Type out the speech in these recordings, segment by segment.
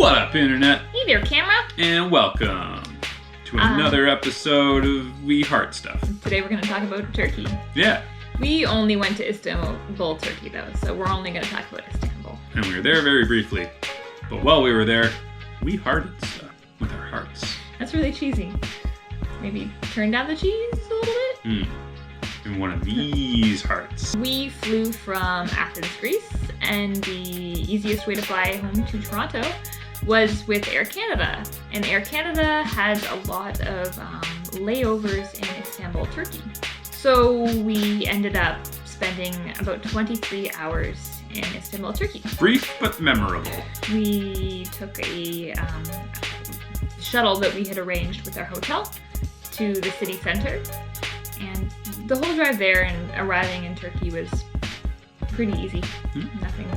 What up, Internet? Hey there, camera. And welcome to another episode of We Heart Stuff. Today we're going to talk about Turkey. Yeah. We only went to Istanbul, Turkey, though, so we're only going to talk about Istanbul. And we were there very briefly. But while we were there, we hearted stuff with our hearts. That's really cheesy. Maybe turn down the cheese a little bit? In one of these hearts. We flew from Athens, Greece, and the easiest way to fly home to Toronto was with Air Canada. And Air Canada has a lot of layovers in Istanbul, Turkey. So we ended up spending about 23 hours in Istanbul, Turkey. Brief but memorable. We took a shuttle that we had arranged with our hotel to the city center. And the whole drive there and arriving in Turkey was pretty easy. Nothing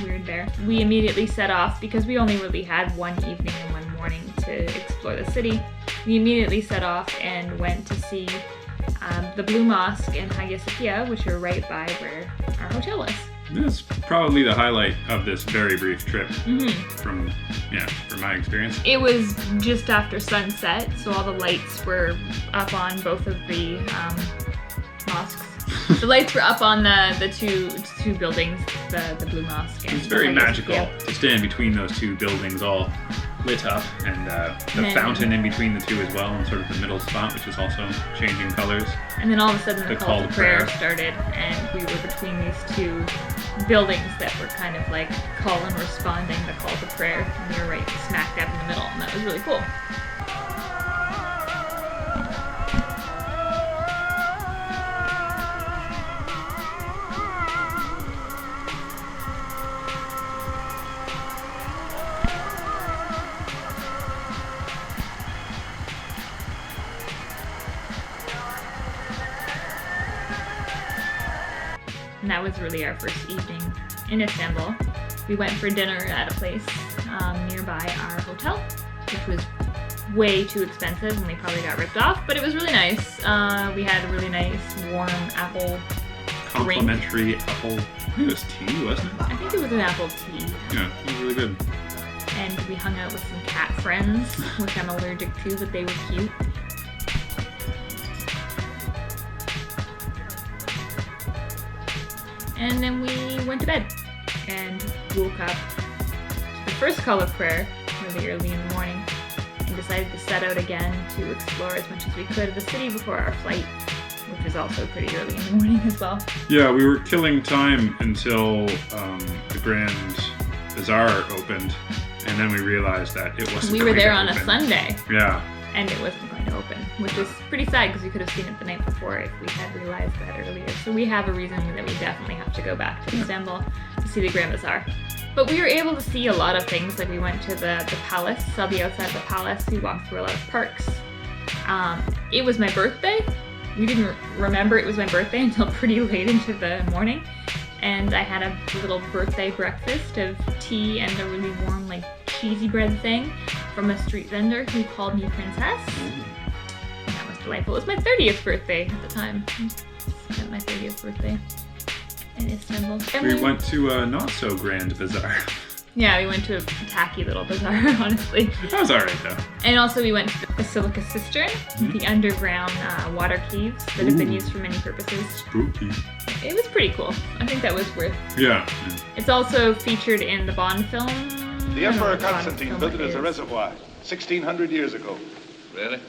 weird there. We immediately set off because we only really had one evening and one morning to explore the city. We immediately set off and went to see the Blue Mosque and Hagia Sophia, which are right by where our hotel was. This is probably the highlight of this very brief trip from my experience. It was just after sunset, so all the lights were up on both of the mosques. The lights were up on the two buildings, the Blue Mosque. And it's very magical to stand between those two buildings all lit up, and the fountain in between the two as well, and sort of the middle spot, which is also changing colors. And then all of a sudden the call to prayer started, and we were between these two buildings that were kind of like call and responding the call to prayer, and we were right smack dab in the middle, and that was really cool. And that was really our first evening in Istanbul. We went for dinner at a place nearby our hotel, which was way too expensive and we probably got ripped off, but it was really nice. We had a really nice warm apple complimentary apple. I think it was tea, wasn't it? I think it was an apple tea. Yeah, it was really good. And we hung out with some cat friends, which I'm allergic to, but they were cute. And then we went to bed and woke up to the first call of prayer really early in the morning and decided to set out again to explore as much as we could of the city before our flight, which was also pretty early in the morning as well. Yeah, we were killing time until the Grand Bazaar opened, and then we realized that it wasn't We were there on a Sunday. Yeah. And it wasn't going to open, which is pretty sad because we could have seen it the night before if we had realized that earlier. So we have a reason that we definitely have to go back to Istanbul to see the Grand Bazaar. But we were able to see a lot of things. Like we went to the palace, saw the outside of the palace. We walked through a lot of parks. It was my birthday. We didn't remember it was my birthday until pretty late into the morning. And I had a little birthday breakfast of tea and a really warm, like, cheesy bread thing from a street vendor who called me princess. And that was delightful. It was my 30th birthday at the time. I spent my 30th birthday in Istanbul. And we went to a not-so-grand bazaar. Yeah, we went to a tacky little bazaar, honestly. That was alright, though. And also we went to the Basilica Cistern, the underground water caves that have been used for many purposes. Spooky. It was pretty cool. I think that was worth. Yeah. It's also featured in the Bond film. The Emperor Constantine built it as a reservoir 1,600 years ago. Really?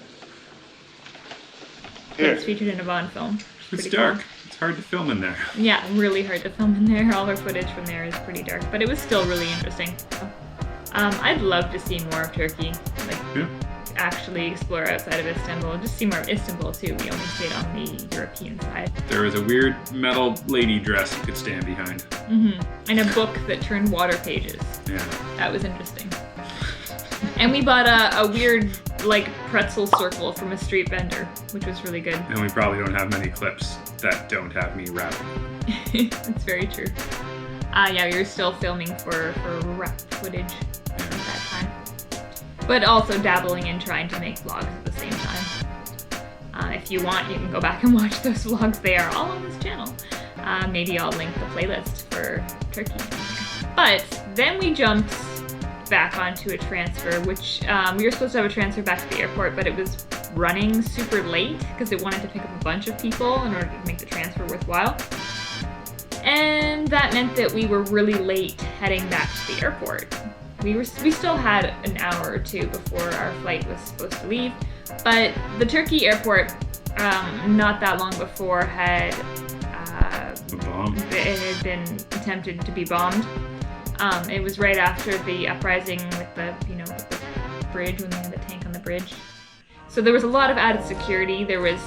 Here. It's featured in a Bond film. It's dark. Cool. It's hard to film in there. Yeah, really hard to film in there. All our footage from there is pretty dark, but it was still really interesting. I'd love to see more of Turkey. Actually explore outside of Istanbul. Just see more of Istanbul too. We only stayed on the European side. There was a weird metal lady dress you could stand behind. And a book that turned water pages. Yeah. That was interesting. And we bought a weird, like, pretzel circle from a street vendor, which was really good. And we probably don't have many clips that don't have me rapping. That's very true. Yeah, we were still filming for rap footage at that time. But also dabbling in trying to make vlogs at the same time. If you want, you can go back and watch those vlogs. They are all on this channel. Maybe I'll link the playlist for Turkey. But then we jumped back onto a transfer, which we were supposed to have a transfer back to the airport, but it was running super late because it wanted to pick up a bunch of people in order to make the transfer worthwhile. And that meant that we were really late heading back to the airport. We still had an hour or two before our flight was supposed to leave, but the Turkey airport, not that long before, had it had been attempted to be bombed. It was right after the uprising with the bridge, when they had the tank on the bridge. So there was a lot of added security. There was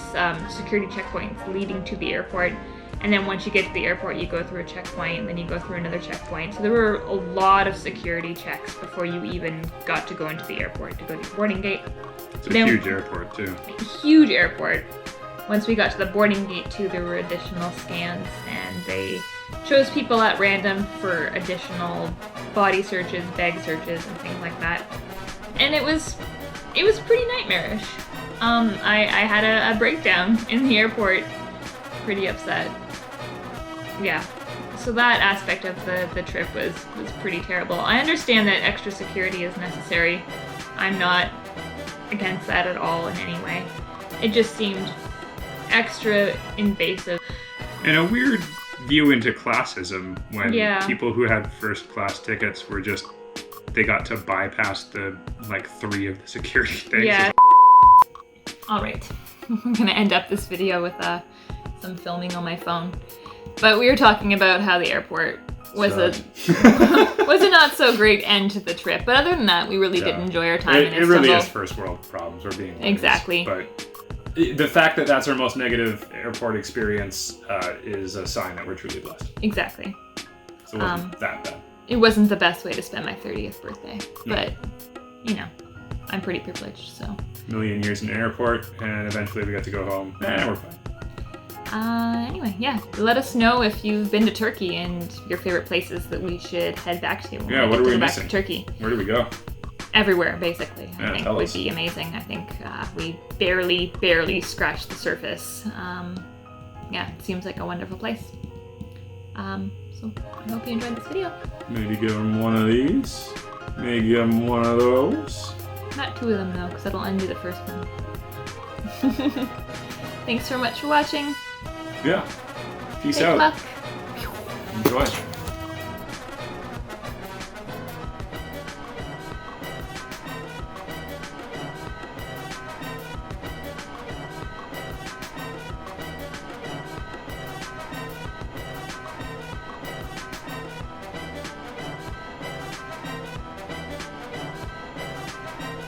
security checkpoints leading to the airport. And then once you get to the airport, you go through a checkpoint, and then you go through another checkpoint. So there were a lot of security checks before you even got to go into the airport, to go to your boarding gate. It's a huge airport, too. Huge airport. Once we got to the boarding gate, too, there were additional scans, and they chose people at random for additional body searches, bag searches, and things like that. And it was pretty nightmarish. I had a breakdown in the airport, pretty upset. Yeah, so that aspect of the trip was pretty terrible. I understand that extra security is necessary. I'm not against that at all in any way. It just seemed extra invasive. And a weird view into classism when people who had first class tickets they got to bypass the 3 of the security things. Yeah. Alright, I'm gonna end up this video with some filming on my phone. But we were talking about how the airport was was a not so great end to the trip. But other than that, we really did enjoy our time in Istanbul. It really is first world problems. We're being honest. Exactly. But the fact that that's our most negative airport experience is a sign that we're truly blessed. Exactly. So it wasn't that bad. It wasn't the best way to spend my 30th birthday, but I'm pretty privileged, so. A million years in the airport, and eventually we got to go home. We're fine. Anyway, yeah. Let us know if you've been to Turkey and your favorite places that we should head back to. Yeah, what are we missing? Back to Turkey. Where do we go? Everywhere, basically. Yeah, I think would be amazing. I think we barely scratched the surface. Yeah, it seems like a wonderful place. So I hope you enjoyed this video. Maybe give them one of these. Maybe give them one of those. Not 2 of them though, because that'll undo the first one. Thanks so much for watching. Yeah. Peace Good out. luck. Enjoy.